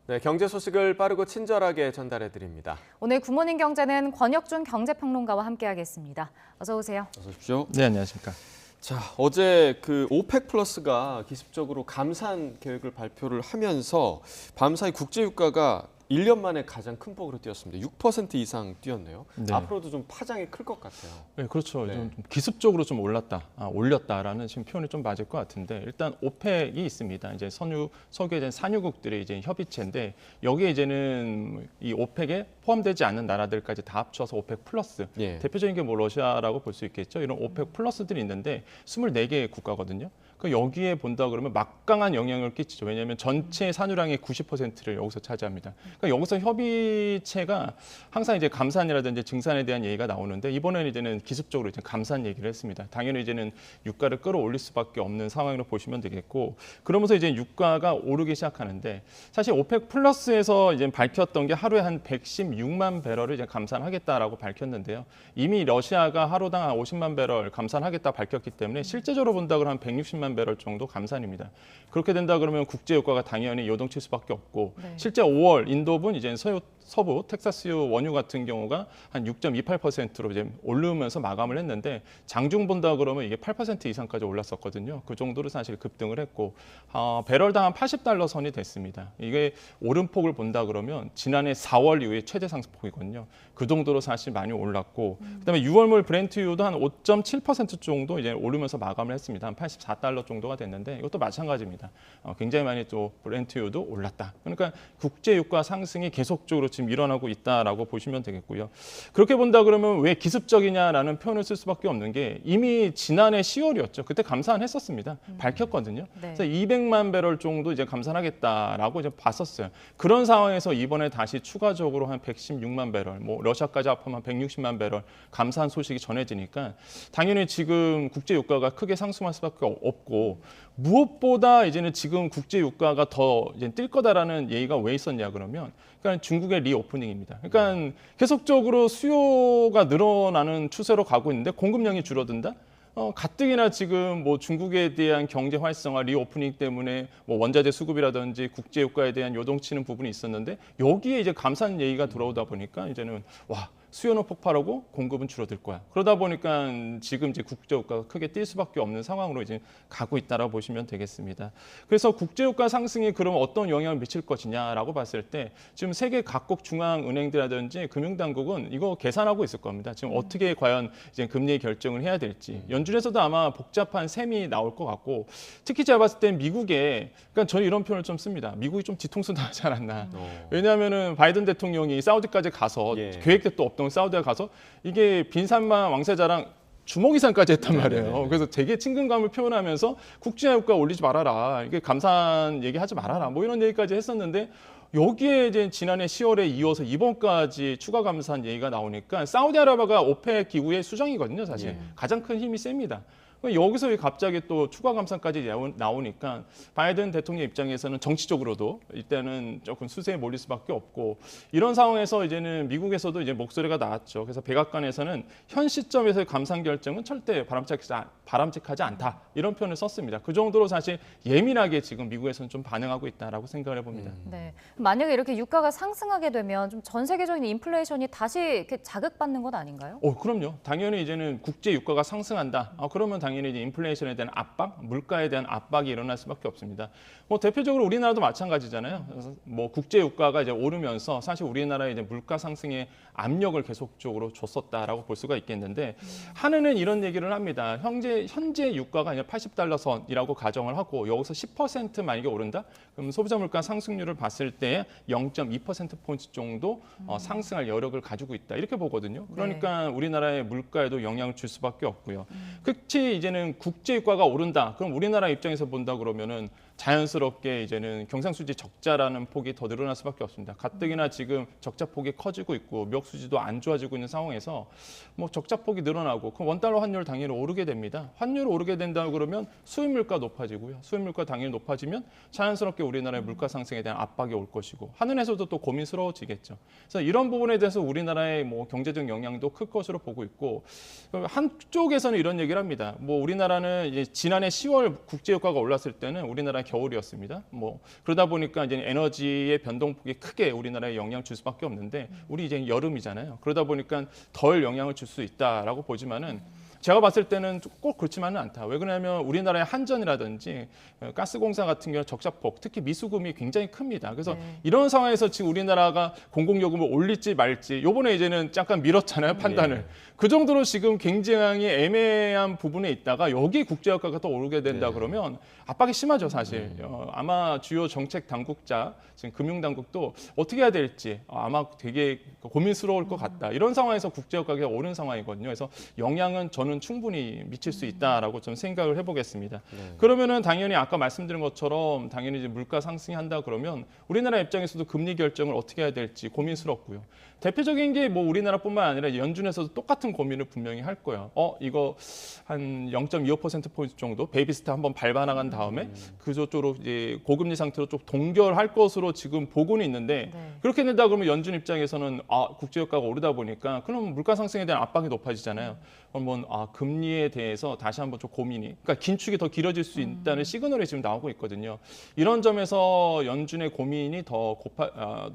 네, 경제 소식을 빠르고 친절하게 전달해 드립니다. 오늘 굿모닝 경제는 권혁준 경제평론가와 함께하겠습니다. 어서 오세요. 어서 오십시오. 네, 안녕하십니까. 자, 어제 오펙 플러스가 기습적으로 감산 계획을 발표를 하면서 밤사이 국제 유가가 1년 만에 가장 큰 폭으로 뛰었습니다. 6% 이상 뛰었네요. 네. 앞으로도 좀 파장이 클 것 같아요. 네, 그렇죠. 네. 좀 기습적으로 좀 올렸다라는 지금 표현이 좀 맞을 것 같은데 일단 오펙이 있습니다. 이제 석유에 대한 산유국들의 이제 협의체인데 여기에 이제는 이 오펙에 포함되지 않는 나라들까지 다 합쳐서 오펙 플러스. 예. 대표적인 게 뭐 러시아라고 볼 수 있겠죠. 이런 오펙 플러스들이 있는데 24개 국가거든요. 그 여기에 본다 그러면 막강한 영향을 끼치죠. 왜냐하면 전체 산유량의 90%를 여기서 차지합니다. 그러니까 여기서 협의체가 항상 이제 감산이라든지 증산에 대한 얘기가 나오는데 이번에는 이제는 기습적으로 이제 감산 얘기를 했습니다. 당연히 이제는 유가를 끌어올릴 수밖에 없는 상황으로 보시면 되겠고 그러면서 이제 유가가 오르기 시작하는데 사실 오펙 플러스에서 이제 밝혔던 게 하루에 한 116만 배럴을 이제 감산하겠다라고 밝혔는데요. 이미 러시아가 하루당 한 50만 배럴 감산하겠다 밝혔기 때문에 실제적으로 본다 그러면 한 160만 배럴 정도 감산입니다. 그렇게 된다 그러면 국제 유가가 당연히 요동칠 수밖에 없고 네. 실제 5월 인도분 이제 서부 텍사스유 원유 같은 경우가 한 6.28%로 이제 오르면서 마감을 했는데 장중 본다 그러면 이게 8% 이상까지 올랐었거든요. 그 정도로 사실 급등을 했고 배럴당 한 $80 선이 됐습니다. 이게 오름폭을 본다 그러면 지난해 4월 이후에 최대 상승폭이거든요. 그 정도로 사실 많이 올랐고 그다음에 6월물 브렌트유도 한 5.7% 정도 이제 오르면서 마감을 했습니다. 한 $84 정도가 됐는데 이것도 마찬가지입니다. 굉장히 많이 또 브렌트유도 올랐다. 그러니까 국제 유가 상승이 계속적으로 지금 일어나고 있다라고 보시면 되겠고요. 그렇게 본다 그러면 왜 기습적이냐라는 표현을 쓸 수밖에 없는 게 이미 지난해 10월이었죠. 그때 감산했었습니다. 밝혔거든요. 네. 그래서 200만 배럴 정도 이제 감산하겠다라고 이제 봤었어요. 그런 상황에서 이번에 다시 추가적으로 한 116만 배럴, 뭐 러시아까지 합하면 160만 배럴 감산 소식이 전해지니까 당연히 지금 국제 유가가 크게 상승할 수밖에 없고 무엇보다 이제는 지금 국제 유가가 더 이제 뛸 거다라는 얘기가 왜 있었냐 그러면 그러니까 중국의 리오프닝입니다. 그러니까 계속적으로 수요가 늘어나는 추세로 가고 있는데 공급량이 줄어든다. 가뜩이나 지금 뭐 중국에 대한 경제 활성화, 리오프닝 때문에 뭐 원자재 수급이라든지 국제 유가에 대한 요동치는 부분이 있었는데 여기에 이제 감산 얘기가 들어오다 보니까 이제는 수요는 폭발하고 공급은 줄어들 거야. 그러다 보니까 지금 이제 국제유가가 크게 뛸 수밖에 없는 상황으로 이제 가고 있다라고 보시면 되겠습니다. 그래서 국제유가 상승이 그러면 어떤 영향을 미칠 것이냐라고 봤을 때 지금 세계 각국 중앙은행들이라든지 금융당국은 이거 계산하고 있을 겁니다. 지금 어떻게 과연 이제 금리 결정을 해야 될지 연준에서도 아마 복잡한 셈이 나올 것 같고 특히 제가 봤을 때 미국에 그러니까 저는 이런 표현을 좀 씁니다. 미국이 좀 뒤통수 나지 않았나. 왜냐하면은 바이든 대통령이 사우디까지 가서 계획도 또 없던 사우디에 가서 이게 빈산만 왕세자랑 주먹 이상까지 했단 말이에요. 그래서 되게 친근감을 표현하면서 국제유가 올리지 말아라. 이게 감산 얘기하지 말아라. 뭐 이런 얘기까지 했었는데 여기에 이제 지난해 10월에 이어서 이번까지 추가 감산 얘기가 나오니까 사우디아라비아가 오펙 기구의 수장이거든요. 사실 가장 큰 힘이 셉니다. 여기서 갑자기 또 추가 감산까지 나오니까 바이든 대통령 입장에서는 정치적으로도 일단은 조금 수세에 몰릴 수밖에 없고 이런 상황에서 이제는 미국에서도 이제 목소리가 나왔죠. 그래서 백악관에서는 현 시점에서의 감산 결정은 절대 바람직하지 않다 이런 표현을 썼습니다. 그 정도로 사실 예민하게 지금 미국에서는 좀 반응하고 있다라고 생각을 해봅니다. 네. 만약에 이렇게 유가가 상승하게 되면 좀 전 세계적인 인플레이션이 다시 이렇게 자극받는 것 아닌가요? 그럼요. 당연히 이제는 국제 유가가 상승한다. 그러면 당연히 이제 인플레이션에 대한 압박, 물가에 대한 압박이 일어날 수밖에 없습니다. 뭐 대표적으로 우리나라도 마찬가지잖아요. 그래서 뭐 국제 유가가 이제 오르면서 사실 우리나라의 이제 물가 상승에 압력을 계속적으로 줬었다라고 볼 수가 있겠는데 한은은 이런 얘기를 합니다. 현재 유가가 이제 $80 선이라고 가정을 하고 여기서 10% 만약에 오른다? 그럼 소비자 물가 상승률을 봤을 때 0.2%포인트 정도 상승할 여력을 가지고 있다. 이렇게 보거든요. 그러니까 우리나라의 물가에도 영향을 줄 수밖에 없고요. 특히 이제는 국제 유가가 오른다. 그럼 우리나라 입장에서 본다 그러면은 자연스럽게 이제는 경상수지 적자라는 폭이 더 늘어날 수밖에 없습니다. 가뜩이나 지금 적자 폭이 커지고 있고 미역수지도 안 좋아지고 있는 상황에서 뭐 적자 폭이 늘어나고 그럼 원달러 환율 당연히 오르게 됩니다. 환율 오르게 된다 그러면 수입 물가 높아지고요. 수입 물가 당연히 높아지면 자연스럽게 우리나라의 물가 상승에 대한 압박이 올 것이고 한은에서도 또 고민스러워지겠죠. 그래서 이런 부분에 대해서 우리나라의 뭐 경제적 영향도 클 것으로 보고 있고 한쪽에서는 이런 얘기를 합니다. 뭐 우리나라는 이제 지난해 10월 국제 유가가 올랐을 때는 우리나라 겨울이었습니다. 뭐 그러다 보니까 이제 에너지의 변동폭이 크게 우리나라에 영향 줄 수밖에 없는데 우리 이제 여름이잖아요. 그러다 보니까 덜 영향을 줄 수 있다라고 보지만은 제가 봤을 때는 꼭 그렇지만은 않다. 왜 그러냐면 우리나라의 한전이라든지 가스공사 같은 경우 적자폭, 특히 미수금이 굉장히 큽니다. 그래서 네. 이런 상황에서 지금 우리나라가 공공요금을 올릴지 말지 요번에 이제는 잠깐 미뤘잖아요, 판단을. 네. 그 정도로 지금 굉장히 애매한 부분에 있다가 여기 국제유가가 더 오르게 된다 네. 그러면 압박이 심하죠, 사실. 아마 주요 정책 당국자, 지금 금융당국도 어떻게 해야 될지 아마 되게 고민스러울 것 같다. 이런 상황에서 국제유가가 오른 상황이거든요. 그래서 영향은 저는 충분히 미칠 수 있다라고 좀 생각을 해보겠습니다. 네. 그러면은 당연히 아까 말씀드린 것처럼 당연히 이제 물가 상승이 한다 그러면 우리나라 입장에서도 금리 결정을 어떻게 해야 될지 고민스럽고요. 대표적인 게 뭐 우리나라뿐만 아니라 연준에서도 똑같은 고민을 분명히 할 거예요. 이거 한 0.25%포인트 정도 베이비스텝 한번 밟아 나간 다음에 그쪽으로 이제 고금리 상태로 좀 동결할 것으로 지금 보고는 있는데 네. 그렇게 된다 그러면 연준 입장에서는 국제유가가 오르다 보니까 그럼 물가 상승에 대한 압박이 높아지잖아요. 그러면 금리에 대해서 다시 한번 좀 고민이, 그러니까 긴축이 더 길어질 수 있다는 시그널이 지금 나오고 있거든요. 이런 점에서 연준의 고민이 더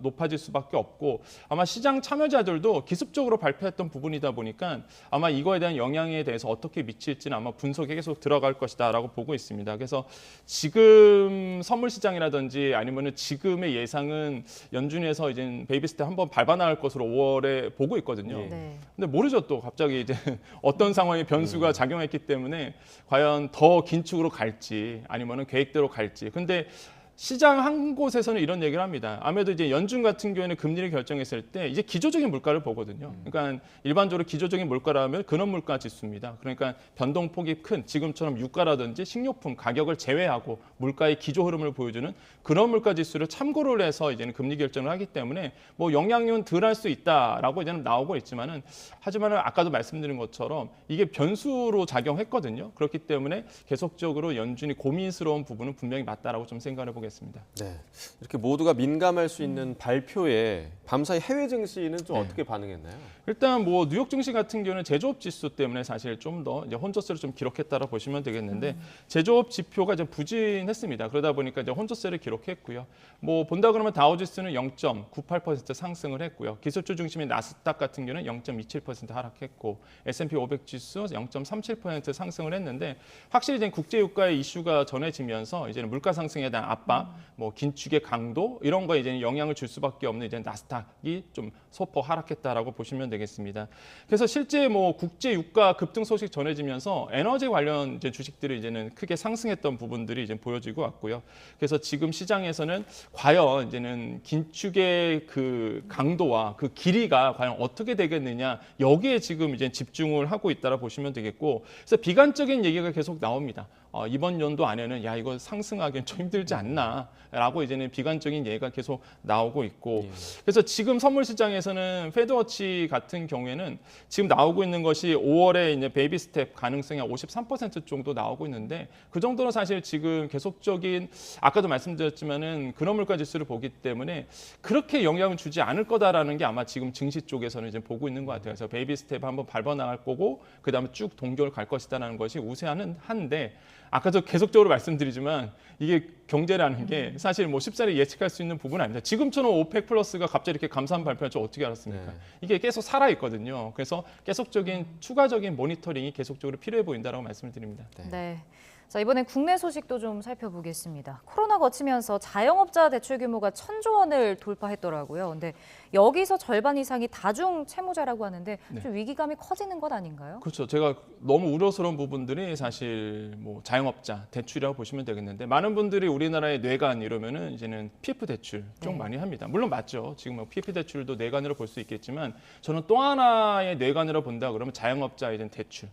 높아질 수밖에 없고 아마 시장 참여자들도 기습적으로 발표했던 부분이다 보니까 아마 이거에 대한 영향에 대해서 어떻게 미칠지는 아마 분석에 계속 들어갈 것이다라고 보고 있습니다. 그래서 지금 선물 시장이라든지 아니면은 지금의 예상은 연준에서 이제 베이비 스텝 한번 밟아 나갈 것으로 5월에 보고 있거든요. 예. 네. 근데 모르죠, 또 갑자기 이제 어떤 상황의 변수가 작용했기 때문에 과연 더 긴축으로 갈지 아니면은 계획대로 갈지. 근데 시장 한 곳에서는 이런 얘기를 합니다. 아무래도 이제 연준 같은 경우에는 금리를 결정했을 때 이제 기조적인 물가를 보거든요. 그러니까 일반적으로 기조적인 물가라면 근원 물가 지수입니다. 그러니까 변동폭이 큰 지금처럼 유가라든지 식료품 가격을 제외하고 물가의 기조 흐름을 보여주는 근원 물가 지수를 참고를 해서 이제는 금리 결정을 하기 때문에 뭐 영향은 덜 할 수 있다라고 이제는 나오고 있지만은 하지만은 아까도 말씀드린 것처럼 이게 변수로 작용했거든요. 그렇기 때문에 계속적으로 연준이 고민스러운 부분은 분명히 맞다라고 좀 생각을 해보겠습니다. 네. 이렇게 모두가 민감할 수 있는 발표에 밤사이 해외 증시는 좀 네. 어떻게 반응했나요? 일단 뭐 뉴욕 증시 같은 경우는 제조업 지수 때문에 사실 좀 더 이제 혼조세를 좀 기록했다고 보시면 되겠는데 제조업 지표가 좀 부진했습니다. 그러다 보니까 이제 혼조세를 기록했고요. 뭐 본다 그러면 다우지수는 0.98% 상승을 했고요. 기술주 중심의 나스닥 같은 경우는 0.27% 하락했고 S&P 500 지수 0.37% 상승을 했는데 확실히 이제 국제 유가의 이슈가 전해지면서 이제는 물가 상승에 대한 압박, 뭐 긴축의 강도 이런 거에 이제 영향을 줄 수밖에 없는 이제 나스닥이 좀 소폭 하락했다라고 보시면 되겠습니다. 그래서 실제 뭐 국제 유가 급등 소식 전해지면서 에너지 관련 이제 주식들이 이제는 크게 상승했던 부분들이 이제 보여지고 왔고요. 그래서 지금 시장에서는 과연 이제는 긴축의 그 강도와 그 길이가 과연 어떻게 되겠느냐 여기에 지금 이제 집중을 하고 있다라 보시면 되겠고, 그래서 비관적인 얘기가 계속 나옵니다. 이번 연도 안에는 야 이거 상승하기는 좀 힘들지 않나라고 이제는 비관적인 얘기가 계속 나오고 있고, 그래서 지금 선물 시장에서는 페드워치 같은 경우에는 지금 나오고 있는 것이 5월에 이제 베이비 스텝 가능성이 한 53% 정도 나오고 있는데 그 정도는 사실 지금 계속적인 아까도 말씀드렸지만은 근원물가 지수를 보기 때문에 그렇게 영향을 주지 않을 거다라는 게 아마 지금 증시 쪽에서는 이제 보고 있는 것 같아요. 그래서 베이비 스텝 한번 밟아 나갈 거고 그다음에 쭉 동결 갈 것이다라는 것이 우세하는 한데. 아까도 계속적으로 말씀드리지만 이게 경제라는 게 사실 뭐 쉽사리 예측할 수 있는 부분은 아닙니다. 지금처럼 오펙 플러스가 갑자기 이렇게 감사한 발표할 줄 어떻게 알았습니까? 네. 이게 계속 살아 있거든요. 그래서 계속적인 추가적인 모니터링이 계속적으로 필요해 보인다라고 말씀을 드립니다. 네. 자, 이번엔 국내 소식도 좀 살펴보겠습니다. 코로나 거치면서 자영업자 대출 규모가 1,000조 원을 돌파했더라고요. 근데 여기서 절반 이상이 다중 채무자라고 하는데 좀 위기감이 커지는 것 아닌가요? 그렇죠. 제가 너무 우려스러운 부분들이 사실 뭐 자영업자 대출이라고 보시면 되겠는데 많은 분들이 우리나라의 뇌관 이러면은 이제는 PF 대출 좀 네. 많이 합니다. 물론 맞죠. 지금 뭐 PF 대출도 뇌관으로 볼 수 있겠지만 저는 또 하나의 뇌관으로 본다 그러면 자영업자에 대한 대출.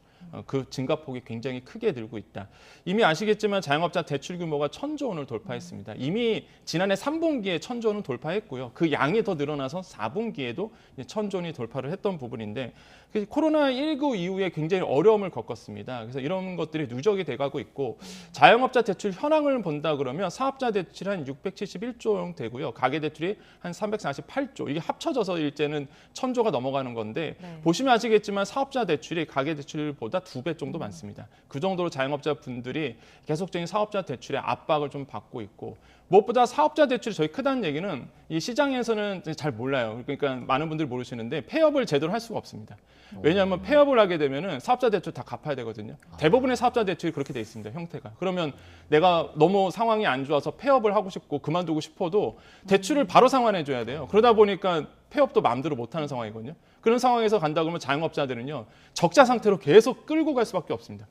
그 증가폭이 굉장히 크게 늘고 있다. 이미 아시겠지만 자영업자 대출 규모가 1,000조 원을 돌파했습니다. 이미 지난해 3분기에 1,000조 원을 돌파했고요. 그 양이 더 늘어나서 4분기에도 1,000조 원이 돌파를 했던 부분인데 코로나19 이후에 굉장히 어려움을 겪었습니다. 그래서 이런 것들이 누적이 돼가고 있고 자영업자 대출 현황을 본다 그러면 사업자 대출이 한 671조 원 되고요. 가계대출이 한 348조. 이게 합쳐져서 일제는 1,000조가 넘어가는 건데 네. 보시면 아시겠지만 사업자 대출이 가계대출보다 예전보다 2배 정도 많습니다. 그 정도로 자영업자 분들이 계속적인 사업자 대출의 압박을 좀 받고 있고 무엇보다 사업자 대출이 저희 크다는 얘기는 이 시장에서는 잘 몰라요. 그러니까 많은 분들이 모르시는데 폐업을 제대로 할 수가 없습니다. 왜냐하면 폐업을 하게 되면은 사업자 대출 다 갚아야 되거든요. 대부분의 사업자 대출이 그렇게 돼 있습니다. 형태가. 그러면 내가 너무 상황이 안 좋아서 폐업을 하고 싶고 그만두고 싶어도 대출을 바로 상환해 줘야 돼요. 그러다 보니까 폐업도 마음대로 못 하는 상황이거든요. 그런 상황에서 간다 그러면 자영업자들은요. 적자 상태로 계속 끌고 갈 수밖에 없습니다.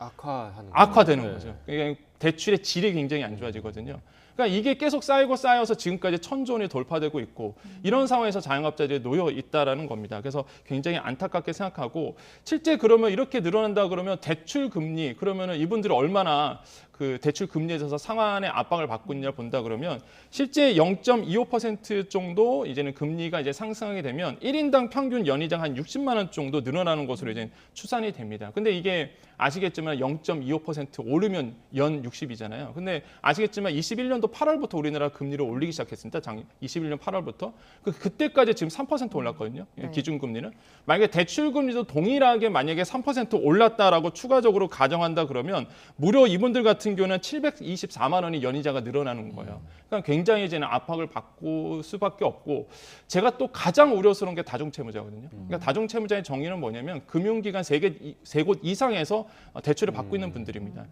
악화되는 네. 거죠. 그러니까 대출의 질이 굉장히 안 좋아지거든요. 그러니까 이게 계속 쌓여서 지금까지 1,000조 원이 돌파되고 있고 이런 상황에서 자영업자들이 놓여 있다라는 겁니다. 그래서 굉장히 안타깝게 생각하고 실제 그러면 이렇게 늘어난다 그러면 대출 금리 그러면은 이분들이 얼마나 그 대출 금리에 있어서 상환의 압박을 받고 있냐 본다 그러면 실제 0.25% 정도 이제는 금리가 이제 상승하게 되면 1인당 평균 연이자 한 60만 원 정도 늘어나는 것으로 이제 추산이 됩니다. 근데 이게 아시겠지만 0.25% 오르면 연 60이잖아요. 근데 아시겠지만 21년도 8월부터 우리나라 금리를 올리기 시작했습니다. 21년 8월부터. 그때까지 지금 3% 올랐거든요. 네. 기준금리는. 만약에 대출금리도 동일하게 만약에 3% 올랐다라고 추가적으로 가정한다 그러면 무려 이분들 같은 경우는 724만 원이 연이자가 늘어나는 거예요. 그러니까 굉장히 이제는 압박을 받고 수밖에 없고 제가 또 가장 우려스러운 게 다중채무자거든요. 그러니까 다중채무자의 정의는 뭐냐면 금융기관 3곳 이상에서 대출을 받고 있는 분들입니다.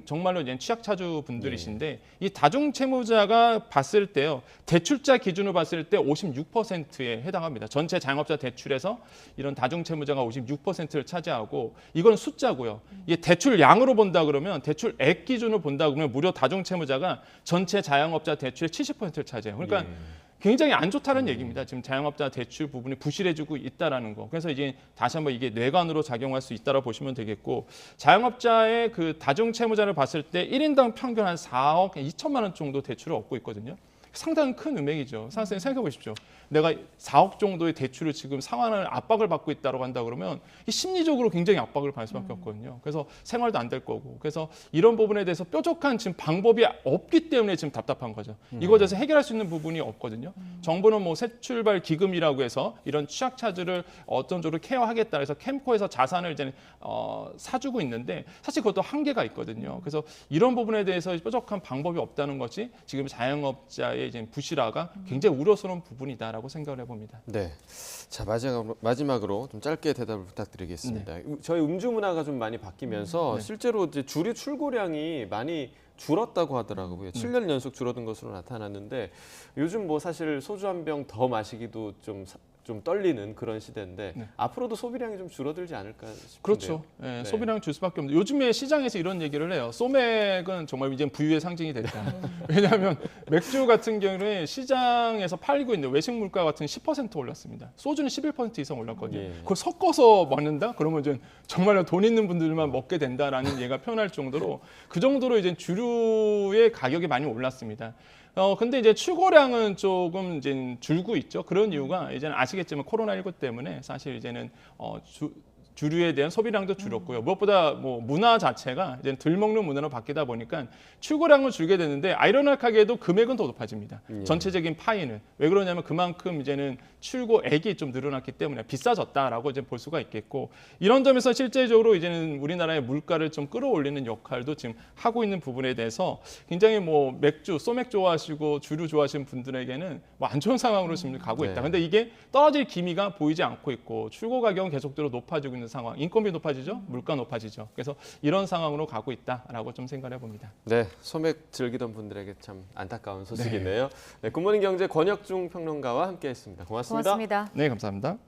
정말로 이제 취약차주 분들이신데 이 다중채무자가 봤을 때요. 대출자 기준으로 봤을 때 56%에 해당합니다. 전체 자영업자 대출에서 이런 다중채무자가 56%를 차지하고 이건 숫자고요. 이게 대출량으로 본다 그러면 대출액 기준으로 본다 그러면 무려 다중채무자가 전체 자영업자 대출의 70%를 차지해요. 그러니까 굉장히 안 좋다는 얘기입니다. 지금 자영업자 대출 부분이 부실해지고 있다라는 거. 그래서 이제 다시 한번 이게 뇌관으로 작용할 수 있다라고 보시면 되겠고 자영업자의 그 다중채무자를 봤을 때 1인당 평균 한 4억 2천만 원 정도 대출을 얻고 있거든요. 상당히 큰 금액이죠. 생각해 보십시오. 내가 4억 정도의 대출을 지금 상환을 압박을 받고 있다고 한다 그러면 심리적으로 굉장히 압박을 받을 수밖에 없거든요. 그래서 생활도 안 될 거고. 그래서 이런 부분에 대해서 뾰족한 지금 방법이 없기 때문에 지금 답답한 거죠. 이거에 대해서 해결할 수 있는 부분이 없거든요. 정부는 뭐 새출발 기금이라고 해서 이런 취약차주를 어떤 쪽으로 케어하겠다 해서 캠코에서 자산을 이제 사주고 있는데 사실 그것도 한계가 있거든요. 그래서 이런 부분에 대해서 뾰족한 방법이 없다는 것이 지금 자영업자의 이제 부실화가 굉장히 우려스러운 부분이다라고 생각을 해봅니다. 네. 자, 마지막으로 좀 짧게 대답을 부탁드리겠습니다. 저희 음주 문화가 좀 많이 바뀌면서 실제로 이제 주류 출고량이 많이 줄었다고 하더라고요. 7년 연속 줄어든 것으로 나타났는데 요즘 뭐 사실 소주 한 병 더 마시기도 좀 떨리는 그런 시대인데 앞으로도 소비량이 좀 줄어들지 않을까 싶은데요. 그렇죠. 네, 소비량 줄 수밖에 없는데 요즘에 시장에서 이런 얘기를 해요. 소맥은 정말 이제 부유의 상징이 됐다. 왜냐하면 맥주 같은 경우에 시장에서 팔리고 있는 외식 물가 같은 10% 올랐습니다. 소주는 11% 이상 올랐거든요. 그걸 섞어서 먹는다? 그러면 이제 정말 돈 있는 분들만 먹게 된다라는 얘가 표현할 정도로 그 정도로 이제 주류의 가격이 많이 올랐습니다. 근데 이제 출고량은 조금 이제 줄고 있죠. 그런 이유가 이제는 아시겠지만 코로나19 때문에 사실 이제는 주류에 대한 소비량도 줄었고요. 무엇보다 뭐 문화 자체가 이제 덜 먹는 문화로 바뀌다 보니까 출고량은 줄게 되는데 아이러니하게도 금액은 더 높아집니다. 전체적인 파이는 왜 그러냐면 그만큼 이제는 출고액이 좀 늘어났기 때문에 비싸졌다라고 이제 볼 수가 있겠고 이런 점에서 실제적으로 이제는 우리나라의 물가를 좀 끌어올리는 역할도 지금 하고 있는 부분에 대해서 굉장히 뭐 맥주, 소맥 좋아하시고 주류 좋아하시는 분들에게는 뭐 안 좋은 상황으로 지금 가고 있다. 근데 이게 떨어질 기미가 보이지 않고 있고 출고 가격은 계속적으로 높아지고 있는 상황. 인건비 높아지죠, 물가 높아지죠. 그래서 이런 상황으로 가고 있다라고 좀 생각을 해봅니다. 네, 소맥 즐기던 분들에게 참 안타까운 소식이네요. 네, 굿모닝 경제 권혁중 평론가와 함께했습니다. 고맙습니다. 고맙습니다. 네, 감사합니다.